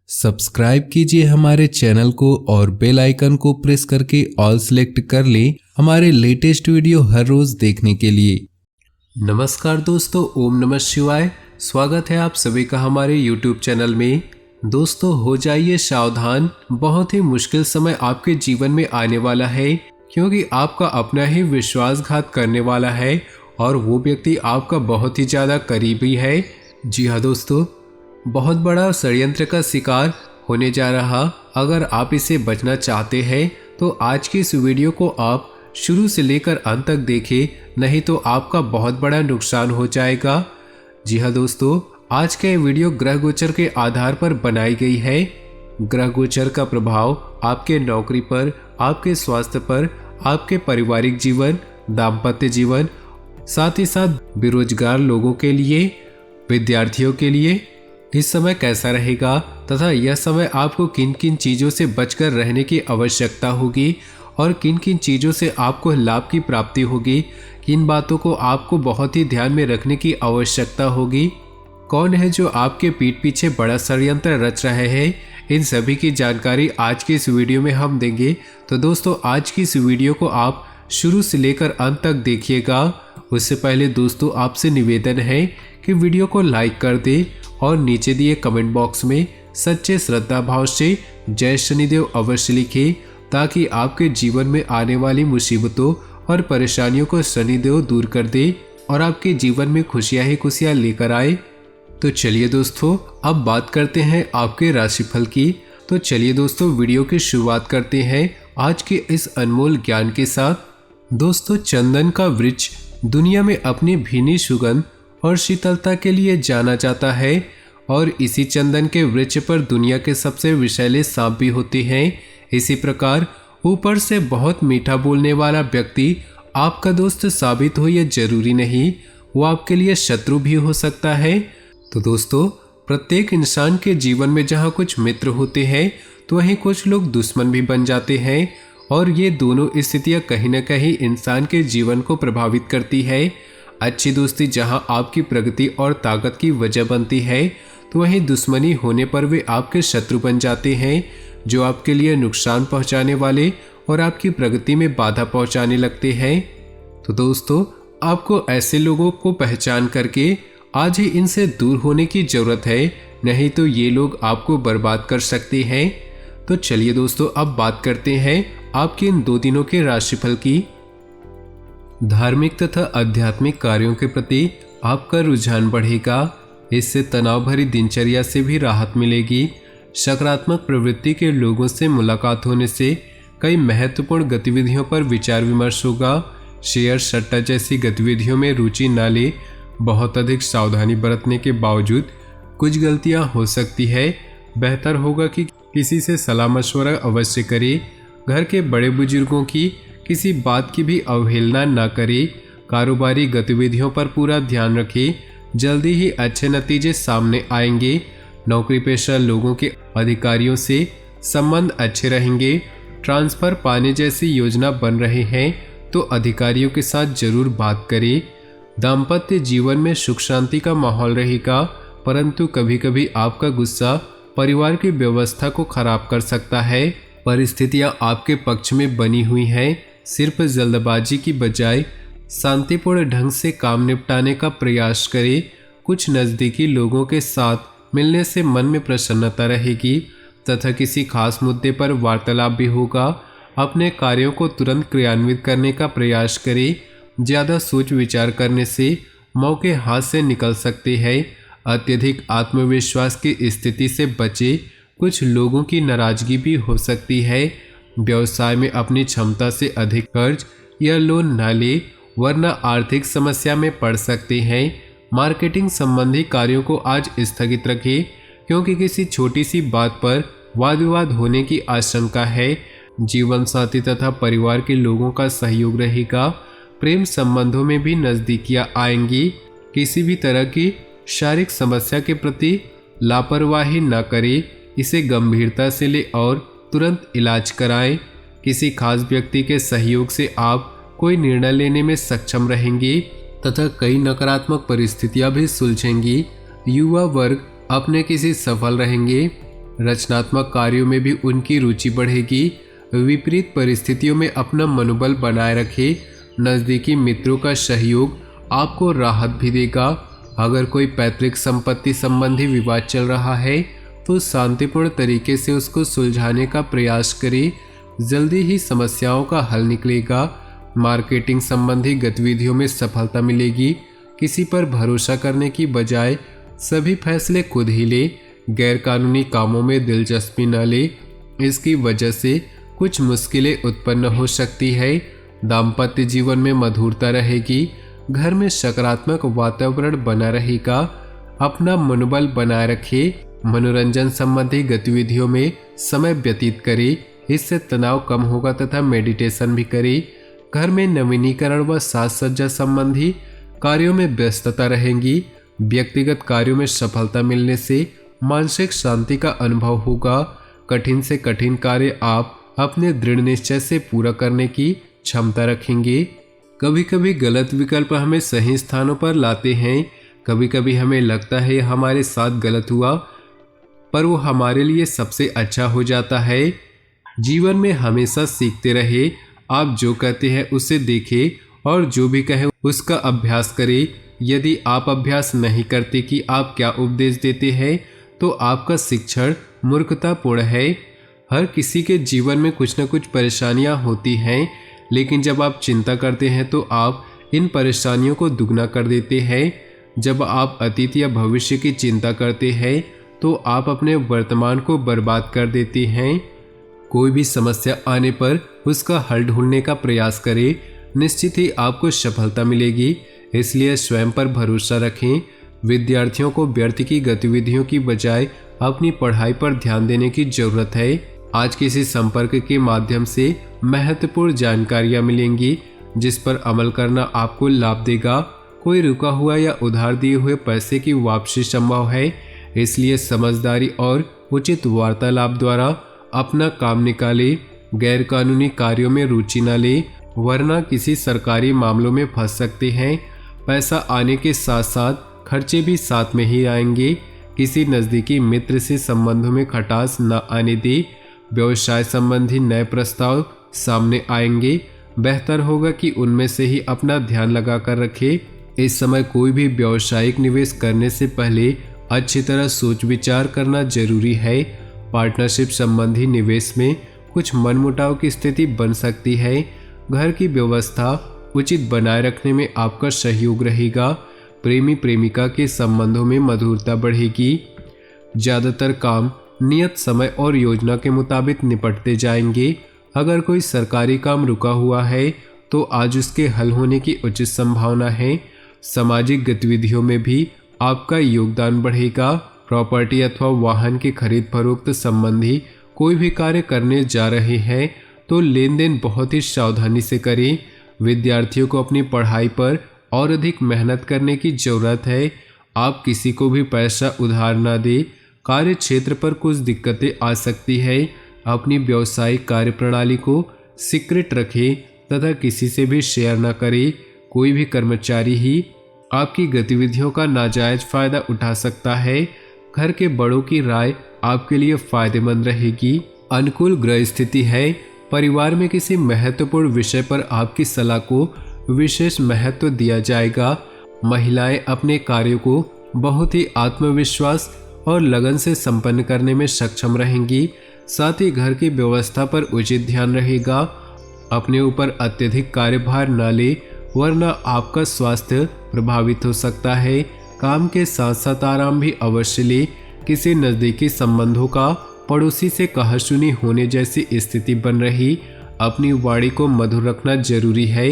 Subscribe कीजिए हमारे channel को और बेल आइकन को प्रेस करके ऑल सेलेक्ट कर लें हमारे लेटेस्ट वीडियो हर रोज देखने के लिए। नमस्कार दोस्तों, ओम नमः शिवाय। स्वागत है आप सभी का हमारे यूट्यूब चैनल में। दोस्तों हो जाइए सावधान, बहुत ही मुश्किल समय आपके जीवन में आने वाला है, क्योंकि आपका अपना ही विश्वासघात करने वाला है और वो व्यक्ति आपका बहुत ही ज़्यादा करीबी है। जी हाँ दोस्तों, बहुत बड़ा षड्यंत्र का शिकार होने जा रहा। अगर आप इसे बचना चाहते हैं तो आज की इस वीडियो को आप शुरू से लेकर अंत तक देखें, नहीं तो आपका बहुत बड़ा नुकसान हो जाएगा। जी हाँ दोस्तों, आज का ये वीडियो ग्रह गोचर के आधार पर बनाई गई है। ग्रह गोचर का प्रभाव आपके नौकरी पर, आपके स्वास्थ्य पर, आपके पारिवारिक जीवन, दाम्पत्य जीवन, साथ ही साथ बेरोजगार लोगों के लिए, विद्यार्थियों के लिए इस समय कैसा रहेगा तथा यह समय आपको किन किन चीज़ों से बचकर रहने की आवश्यकता होगी और किन किन चीज़ों से आपको लाभ की प्राप्ति होगी, किन बातों को आपको बहुत ही ध्यान में रखने की आवश्यकता होगी, कौन है जो आपके पीठ पीछे बड़ा षड्यंत्र रच रहे हैं, इन सभी की जानकारी आज की इस वीडियो में हम देंगे। तो दोस्तों आज की इस वीडियो को आप शुरू से लेकर अंत तक देखिएगा। उससे पहले दोस्तों आपसे निवेदन है कि वीडियो को लाइक कर दें और नीचे दिए कमेंट बॉक्स में सच्चे श्रद्धा भाव से जय शनिदेव अवश्य लिखें, ताकि आपके जीवन में आने वाली मुसीबतों और परेशानियों को शनिदेव दूर कर दे और आपके जीवन में खुशियां ही खुशियां लेकर आए। तो चलिए दोस्तों अब बात करते हैं आपके राशिफल की। तो चलिए दोस्तों वीडियो की शुरुआत करते हैं आज के इस अनमोल ज्ञान के साथ। दोस्तों चंदन का वृक्ष दुनिया में अपनी भीनी सुगंध और शीतलता के लिए जाना जाता है और इसी चंदन के वृक्ष पर दुनिया के सबसे विषैले सांप भी होते हैं। इसी प्रकार ऊपर से बहुत मीठा बोलने वाला व्यक्ति आपका दोस्त साबित हो यह जरूरी नहीं, वो आपके लिए शत्रु भी हो सकता है। तो दोस्तों प्रत्येक इंसान के जीवन में जहाँ कुछ मित्र होते हैं तो वहीं कुछ लोग दुश्मन भी बन जाते हैं और ये दोनों स्थितियाँ कहीं न कहीं इंसान के जीवन को प्रभावित करती है। अच्छी दोस्ती जहां आपकी प्रगति और ताकत की वजह बनती है तो वहीं दुश्मनी होने पर वे आपके शत्रु बन जाते हैं, जो आपके लिए नुकसान पहुंचाने वाले और आपकी प्रगति में बाधा पहुंचाने लगते हैं। तो दोस्तों आपको ऐसे लोगों को पहचान करके आज ही इनसे दूर होने की जरूरत है, नहीं तो ये लोग आपको बर्बाद कर सकते हैं। तो चलिए दोस्तों अब बात करते हैं आपके इन 2 दिनों के राशिफल की। धार्मिक तथा आध्यात्मिक कार्यों के प्रति आपका रुझान बढ़ेगा, इससे तनाव भरी दिनचर्या से भी राहत मिलेगी। सकारात्मक प्रवृत्ति के लोगों से मुलाकात होने से कई महत्वपूर्ण गतिविधियों पर विचार विमर्श होगा। शेयर सट्टा जैसी गतिविधियों में रुचि न ले, बहुत अधिक सावधानी बरतने के बावजूद कुछ गलतियां हो सकती है। बेहतर होगा कि किसी से सलाह मशवरा अवश्य करें। घर के बड़े बुजुर्गों की किसी बात की भी अवहेलना न करें। कारोबारी गतिविधियों पर पूरा ध्यान रखें, जल्दी ही अच्छे नतीजे सामने आएंगे। नौकरी पेशा लोगों के अधिकारियों से संबंध अच्छे रहेंगे। ट्रांसफर पाने जैसी योजना बन रहे हैं तो अधिकारियों के साथ जरूर बात करें। दाम्पत्य जीवन में सुख शांति का माहौल रहेगा, परंतु कभी कभी आपका गुस्सा परिवार की व्यवस्था को खराब कर सकता है। परिस्थितियां आपके पक्ष में बनी हुई हैं, सिर्फ जल्दबाजी की बजाय शांतिपूर्ण ढंग से काम निपटाने का प्रयास करें। कुछ नज़दीकी लोगों के साथ मिलने से मन में प्रसन्नता रहेगी तथा किसी खास मुद्दे पर वार्तालाप भी होगा। अपने कार्यों को तुरंत क्रियान्वित करने का प्रयास करें। ज़्यादा सोच विचार करने से मौके हाथ से निकल सकते हैं। अत्यधिक आत्मविश्वास की स्थिति से बचे, कुछ लोगों की नाराजगी भी हो सकती है। व्यवसाय में अपनी क्षमता से अधिक कर्ज या लोन न ले, वरना आर्थिक समस्या में पड़ सकते हैं। मार्केटिंग संबंधी कार्यों को आज स्थगित रखें, क्योंकि किसी छोटी सी बात पर वाद विवाद होने की आशंका है। जीवन साथी तथा परिवार के लोगों का सहयोग रहेगा। प्रेम संबंधों में भी नज़दीकियां आएंगी। किसी भी तरह की शारीरिक समस्या के प्रति लापरवाही न करें, इसे गंभीरता से ले और तुरंत इलाज कराएं। किसी खास व्यक्ति के सहयोग से आप कोई निर्णय लेने में सक्षम रहेंगे तथा कई नकारात्मक परिस्थितियां भी सुलझेंगी। युवा वर्ग अपने किसी सफल रहेंगे। रचनात्मक कार्यों में भी उनकी रुचि बढ़ेगी। विपरीत परिस्थितियों में अपना मनोबल बनाए रखें। नज़दीकी मित्रों का सहयोग आपको राहत भी देगा। अगर कोई पैतृक संपत्ति संबंधी विवाद चल रहा है तो शांतिपूर्ण तरीके से उसको सुलझाने का प्रयास करें। जल्दी ही समस्याओं का हल निकलेगा। मार्केटिंग संबंधी गतिविधियों में सफलता मिलेगी। किसी पर भरोसा करने की बजाय सभी फैसले खुद ही ले। गैरकानूनी कामों में दिलचस्पी न ले, इसकी वजह से कुछ मुश्किलें उत्पन्न हो सकती है। दाम्पत्य जीवन में मधुरता रहेगी। घर में सकारात्मक वातावरण बना रहेगा। अपना मनोबल बनाए रखें। मनोरंजन संबंधी गतिविधियों में समय व्यतीत करें, इससे तनाव कम होगा तथा मेडिटेशन भी करें। घर में नवीनीकरण व साज सज्जा संबंधी कार्यों में व्यस्तता रहेगी। व्यक्तिगत कार्यों में सफलता मिलने से मानसिक शांति का अनुभव होगा। कठिन से कठिन कार्य आप अपने दृढ़ निश्चय से पूरा करने की क्षमता रखेंगे। कभी कभी गलत विकल्प हमें सही स्थानों पर लाते हैं। कभी कभी हमें लगता है हमारे साथ गलत हुआ, पर वो हमारे लिए सबसे अच्छा हो जाता है। जीवन में हमेशा सीखते रहे। आप जो कहते हैं उसे देखें और जो भी कहें उसका अभ्यास करें। यदि आप अभ्यास नहीं करते कि आप क्या उपदेश देते हैं तो आपका शिक्षण मूर्खतापूर्ण है। हर किसी के जीवन में कुछ न कुछ परेशानियां होती हैं, लेकिन जब आप चिंता करते हैं तो आप इन परेशानियों को दुगना कर देते हैं। जब आप अतीत या भविष्य की चिंता करते हैं तो आप अपने वर्तमान को बर्बाद कर देते हैं। कोई भी समस्या आने पर उसका हल ढूंढने का प्रयास करें। निश्चित ही आपको सफलता मिलेगी, इसलिए स्वयं पर भरोसा रखें। विद्यार्थियों को व्यर्थ की गतिविधियों की बजाय अपनी पढ़ाई पर ध्यान देने की जरूरत है। आज किसी संपर्क के माध्यम से महत्वपूर्ण जानकारियां मिलेंगी जिस पर अमल करना आपको लाभ देगा। कोई रुका हुआ या उधार दिए हुए पैसे की वापसी संभव है, इसलिए समझदारी और उचित वार्तालाप द्वारा अपना काम निकाले। गैरकानूनी कार्यों में रुचि न ले, वरना किसी सरकारी मामलों में फंस सकते हैं। पैसा आने के साथ साथ खर्चे भी साथ में ही आएंगे। किसी नज़दीकी मित्र से संबंधों में खटास न आने दे। व्यवसाय संबंधी नए प्रस्ताव सामने आएंगे। बेहतर होगा कि उनमें से ही अपना ध्यान लगा कर रखें। इस समय कोई भी व्यावसायिक निवेश करने से पहले अच्छी तरह सोच विचार करना जरूरी है। पार्टनरशिप संबंधी निवेश में कुछ मनमुटाव की स्थिति बन सकती है। घर की व्यवस्था उचित बनाए रखने में आपका सहयोग रहेगा। प्रेमी प्रेमिका के संबंधों में मधुरता बढ़ेगी। ज़्यादातर काम नियत समय और योजना के मुताबिक निपटते जाएंगे। अगर कोई सरकारी काम रुका हुआ है तो आज उसके हल होने की उचित संभावना है। सामाजिक गतिविधियों में भी आपका योगदान बढ़ेगा। प्रॉपर्टी अथवा वाहन की खरीद फरोख्त संबंधी कोई भी कार्य करने जा रहे हैं तो लेन देन बहुत ही सावधानी से करें। विद्यार्थियों को अपनी पढ़ाई पर और अधिक मेहनत करने की जरूरत है। आप किसी को भी पैसा उधार न दें। कार्य क्षेत्र पर कुछ दिक्कतें आ सकती है। अपनी व्यावसायिक कार्यप्रणाली को सीक्रेट रखें तथा किसी से भी शेयर न करें। कोई भी कर्मचारी ही आपकी गतिविधियों का नाजायज फायदा उठा सकता है। घर के बड़ों की राय आपके लिए फायदेमंद रहेगी। अनुकूल ग्रह स्थिति है। परिवार में किसी महत्वपूर्ण विषय पर आपकी सलाह को विशेष महत्व दिया जाएगा। महिलाएं अपने कार्यों को बहुत ही आत्मविश्वास और लगन से संपन्न करने में सक्षम रहेंगी। साथ ही घर की व्यवस्था पर उचित ध्यान रहेगा। अपने ऊपर अत्यधिक कार्यभार न ले, वरना आपका स्वास्थ्य प्रभावित हो सकता है। काम के साथ साथ आराम भी अवश्य ले। किसी नज़दीकी संबंधों का पड़ोसी से कहासुनी होने जैसी स्थिति बन रही। अपनी वाणी को मधुर रखना जरूरी है।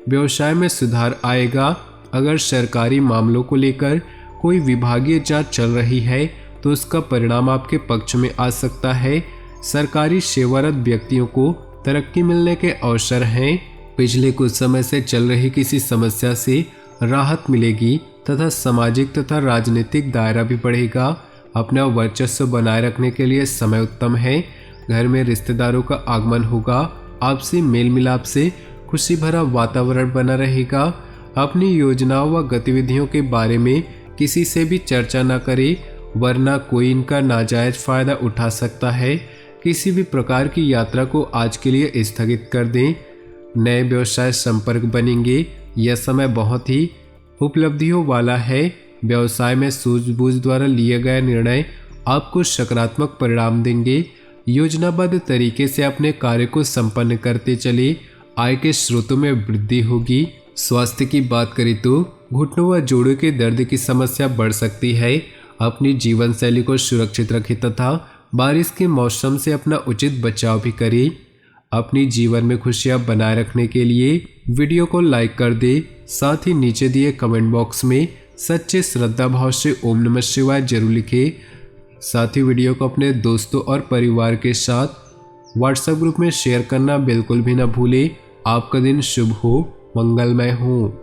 व्यवसाय में सुधार आएगा। अगर सरकारी मामलों को लेकर कोई विभागीय जांच चल रही है तो उसका परिणाम आपके पक्ष में आ सकता है। सरकारी सेवारत व्यक्तियों को तरक्की मिलने के अवसर हैं। पिछले कुछ समय से चल रही किसी समस्या से राहत मिलेगी तथा सामाजिक तथा राजनीतिक दायरा भी बढ़ेगा। अपना वर्चस्व बनाए रखने के लिए समय उत्तम है। घर में रिश्तेदारों का आगमन होगा। आपसी मेल मिलाप से खुशी भरा वातावरण बना रहेगा। अपनी योजनाओं व गतिविधियों के बारे में किसी से भी चर्चा न करें। वरना कोई इनका नाजायज फायदा उठा सकता है। किसी भी प्रकार की यात्रा को आज के लिए स्थगित कर दें। नए व्यवसाय संपर्क बनेंगे। यह समय बहुत ही उपलब्धियों वाला है। व्यवसाय में सूझबूझ द्वारा लिए गए निर्णय आपको सकारात्मक परिणाम देंगे। योजनाबद्ध तरीके से अपने कार्य को संपन्न करते चले। आय के स्रोतों में वृद्धि होगी। स्वास्थ्य की बात करें तो घुटनों व जोड़ों के दर्द की समस्या बढ़ सकती है। अपनी जीवन शैली को सुरक्षित रखें तथा बारिश के मौसम से अपना उचित बचाव भी करें। अपनी जीवन में खुशियां बनाए रखने के लिए वीडियो को लाइक कर दे। साथ ही नीचे दिए कमेंट बॉक्स में सच्चे श्रद्धा भाव से ओम नमः शिवाय जरूर लिखें। साथ ही वीडियो को अपने दोस्तों और परिवार के साथ व्हाट्सएप ग्रुप में शेयर करना बिल्कुल भी ना भूलें। आपका दिन शुभ हो, मंगलमय हो।